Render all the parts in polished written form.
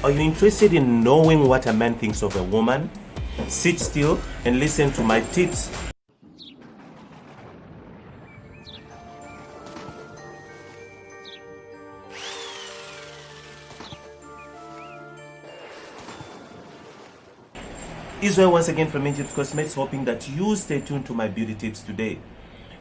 Are you interested in knowing what a man thinks of a woman? Sit still and listen to my tips. Israel once again from Egypt's Cosmetics, hoping that you stay tuned to my beauty tips today.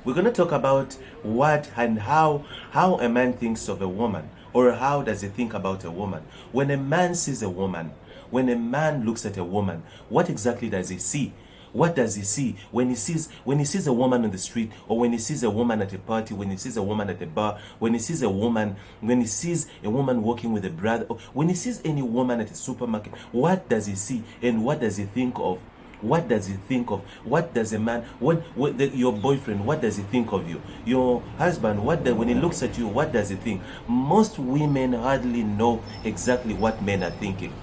We're going to talk about what and how a man thinks of a woman, or how does he think about a woman. When a man sees a woman, when a man looks at a woman, what exactly does he see? What does he see when he sees a woman on the street, or when he sees a woman at a party, when he sees a woman at a bar, when he sees a woman walking with a brother, or when he sees any woman at a supermarket? What does he see, and what does he think of? What does he think of? What does a man, your boyfriend, what does he think of you? Your husband, when he looks at you, what does he think? Most women hardly know exactly what men are thinking.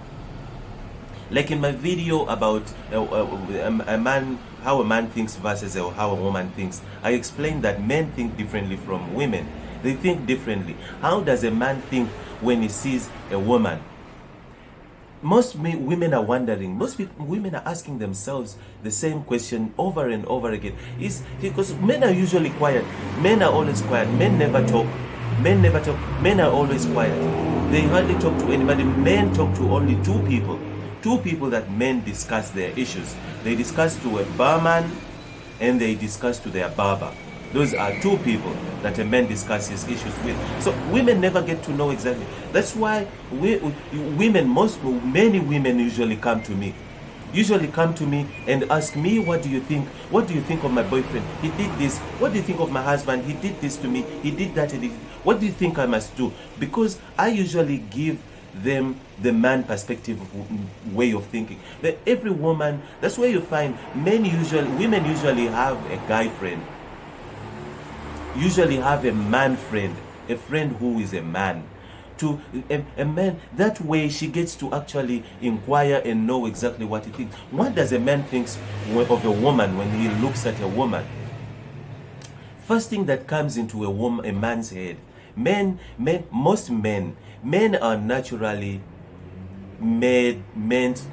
Like in my video about a man, how a man thinks versus how a woman thinks, I explained that men think differently from women. They think differently. How does a man think when he sees a woman? Most women are wondering, women are asking themselves the same question over and over again. Is because men are usually quiet. Men are always quiet. Men never talk. Men are always quiet. They hardly talk to anybody. Men talk to only two people. Two people that men discuss their issues. They discuss to a barman and they discuss to their barber. Those are two people that a man discusses issues with. So women never get to know exactly. That's why many women usually come to me and ask me, what do you think? What do you think of my boyfriend? He did this. What do you think of my husband? He did this to me. He did that. What do you think I must do? Because I usually give them the man perspective way of thinking. That every woman, that's where you find women usually have a guy friend, usually have a man friend, a friend who is a man. To a man, that way she gets to actually inquire and know exactly what he thinks. What does a man think of a woman when he looks at a woman? First thing that comes into a man's head, most men are naturally meant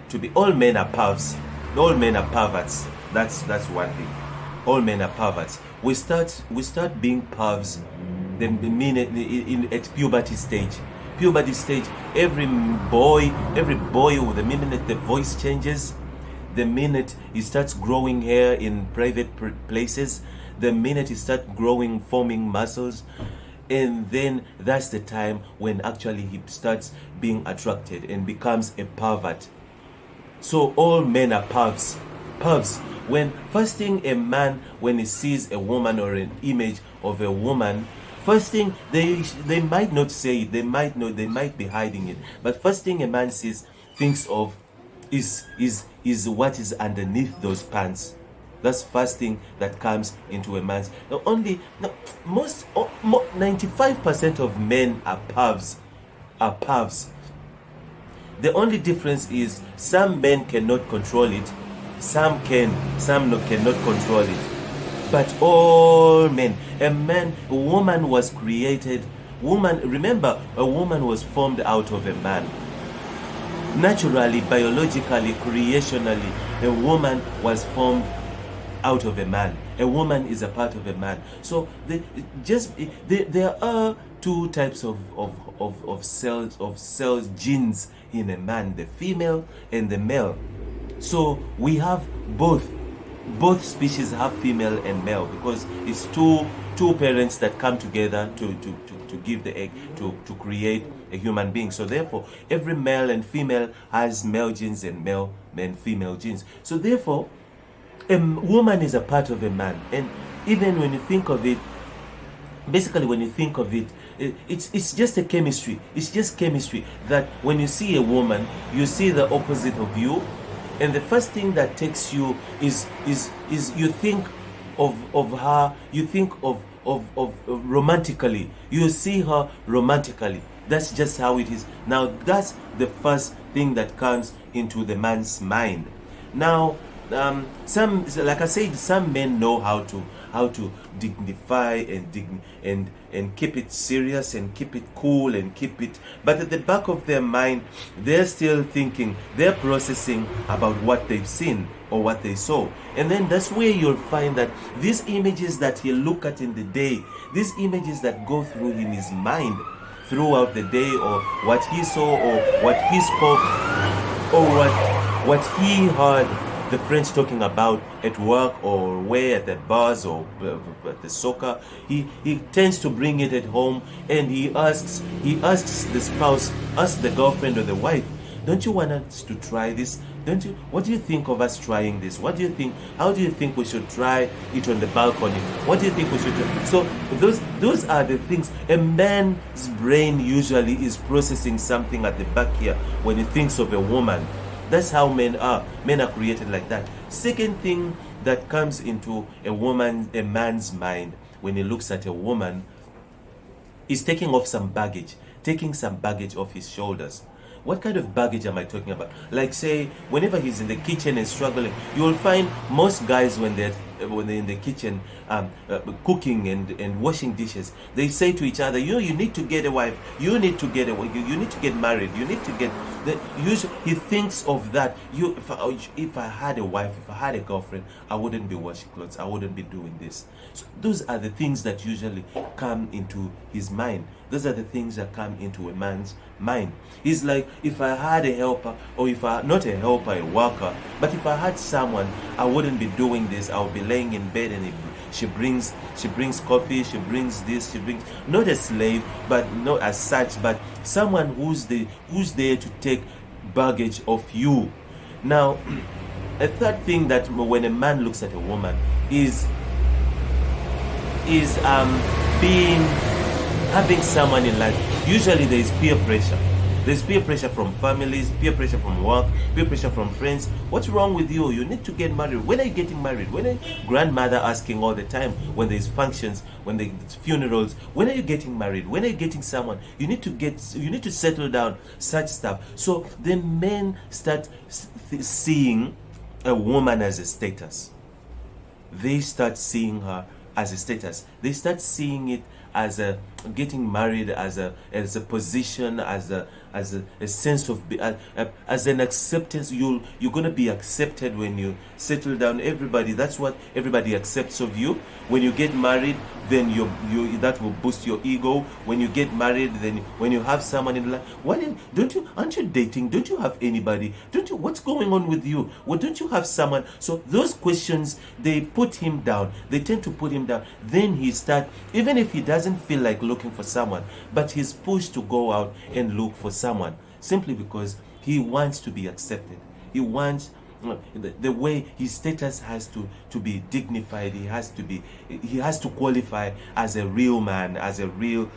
to be. All men are pervs. All men are perverts. That's one thing. All men are perverts. We start being pervs the minute at puberty stage. Puberty stage. Every boy, the minute the voice changes, the minute he starts growing hair in private places, the minute he starts forming muscles, and then that's the time when actually he starts being attracted and becomes a pervert. So all men are pervs. When first thing a man, when he sees a woman or an image of a woman, first thing they might not say it, they might be hiding it, but first thing a man thinks of is what is underneath those pants. That's first thing that comes into a man's. 95% of men are pervs. The only difference is some men cannot control it, some cannot control it. But all men, a woman was created. Remember, a woman was formed out of a man. Naturally, biologically, creationally, a woman was formed out of a man. A woman is a part of a man. So there are two types of cells, genes in a man: the female and the male. So we have both species have female and male, because it's two parents that come together to give the egg to create a human being. So therefore every male and female has male genes and male and female genes. So therefore a woman is a part of a man. And even when you think of it, basically when you think of it, it's just a chemistry. It's just chemistry that when you see a woman, you see the opposite of you, and the first thing that takes you is you think of her, you think of romantically, you see her romantically. That's just how it is. Now that's the first thing that comes into the man's mind. Now like I said, some men know how to dignify and and keep it serious and keep it cool and keep it, but at the back of their mind they're still thinking, they're processing about what they've seen or what they saw. And then that's where you'll find that these images that he look at in the day, these images that go through in his mind throughout the day, or what he saw or what he spoke, or what he heard the friends talking about at work or where at the bars or at the soccer, he tends to bring it at home, and he asks the spouse, asks the girlfriend or the wife, don't you want us to try this? Don't you? What do you think of us trying this? What do you think? How do you think we should try it on the balcony? What do you think we should do? So those are the things. A man's brain usually is processing something at the back here when he thinks of a woman. That's how men are. Men are created like that. Second thing that comes into a man's mind when he looks at a woman is taking some baggage off his shoulders. What kind of baggage am I talking about? Like, say, whenever he's in the kitchen and struggling, you will find most guys when they're in the kitchen cooking and washing dishes, they say to each other, you need to get a wife, you need to get you need to get married, you need to get the usually he thinks of that. If I had a wife, if I had a girlfriend, I wouldn't be washing clothes, I wouldn't be doing this. So those are the things that usually come into his mind. Those are the things that come into a man's mind. He's like, if I had a helper, or if I not a helper, a worker, but if I had someone, I wouldn't be doing this. I would be laying in bed, and she brings coffee, she brings this, she brings, not a slave, but not as such, but someone who's there to take baggage off you. Now, a third thing that when a man looks at a woman is having someone in life. Usually there is peer pressure. There's peer pressure from families, peer pressure from work, peer pressure from friends. What's wrong with you? You need to get married. When are you getting married? When are grandmother asking all the time when there's functions, when there's funerals, when are you getting married? When are you getting someone? You need to settle down, such stuff. So the men start seeing a woman as a status. They start seeing her as a status. They start seeing it as a getting married as a position, as a sense of as an acceptance. You're gonna be accepted when you settle down. That's what everybody accepts of you. When you get married, then you that will boost your ego. When you get married, then when you have someone in life, aren't you dating? Don't you have anybody? What's going on with you? Well, don't you have someone? So those questions, they put him down. They tend to put him down. Then he start, even if he doesn't feel like looking for someone, but he's pushed to go out and look for someone simply because he wants to be accepted. He wants the way his status has to be dignified. He has to qualify as a real man, as a real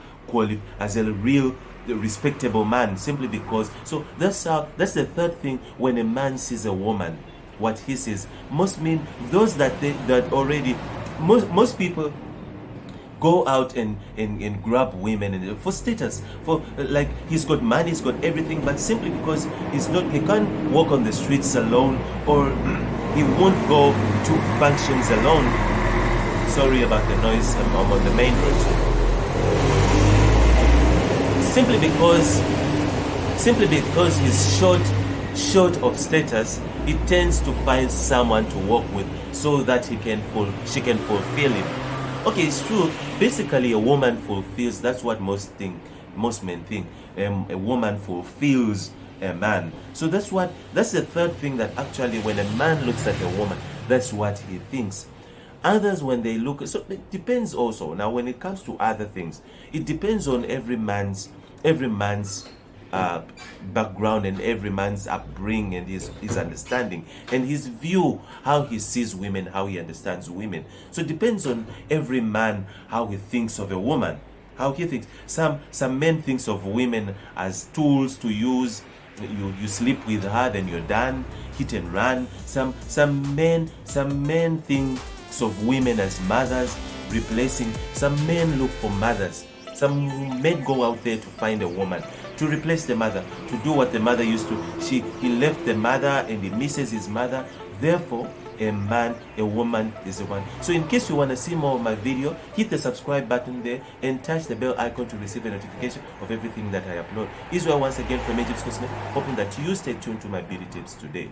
respectable man, simply because. So that's the third thing. When a man sees a woman, what he sees must mean those that already most people go out and grab women and for status, for like he's got money, he's got everything, but simply because he can't walk on the streets alone, or he won't go to functions alone. Sorry about the noise, I'm on the main road. Simply because he's short of status, he tends to find someone to walk with so that she can fulfill him. Okay, it's true. Basically, a woman fulfills. That's what most men think. A woman fulfills a man. So that's the third thing, that actually when a man looks at a woman, that's what he thinks. Others, when they look, so it depends also. Now, when it comes to other things, it depends on every man's background and every man's upbringing and his understanding and his view, how he sees women, how he understands women. So it depends on every man how he thinks of a woman, how he thinks. Some men thinks of women as tools to use. You sleep with her, then you're done, hit and run. Some men thinks of women as mothers, replacing. Some men look for mothers. Some men go out there to find a woman to replace the mother, to do what the mother used to. He left the mother and he misses his mother. Therefore, a man, a woman is the one. So in case you want to see more of my video, hit the subscribe button there and touch the bell icon to receive a notification of everything that I upload. Israel once again from Egypt's Cosmetics, hoping that you stay tuned to my beauty tips today.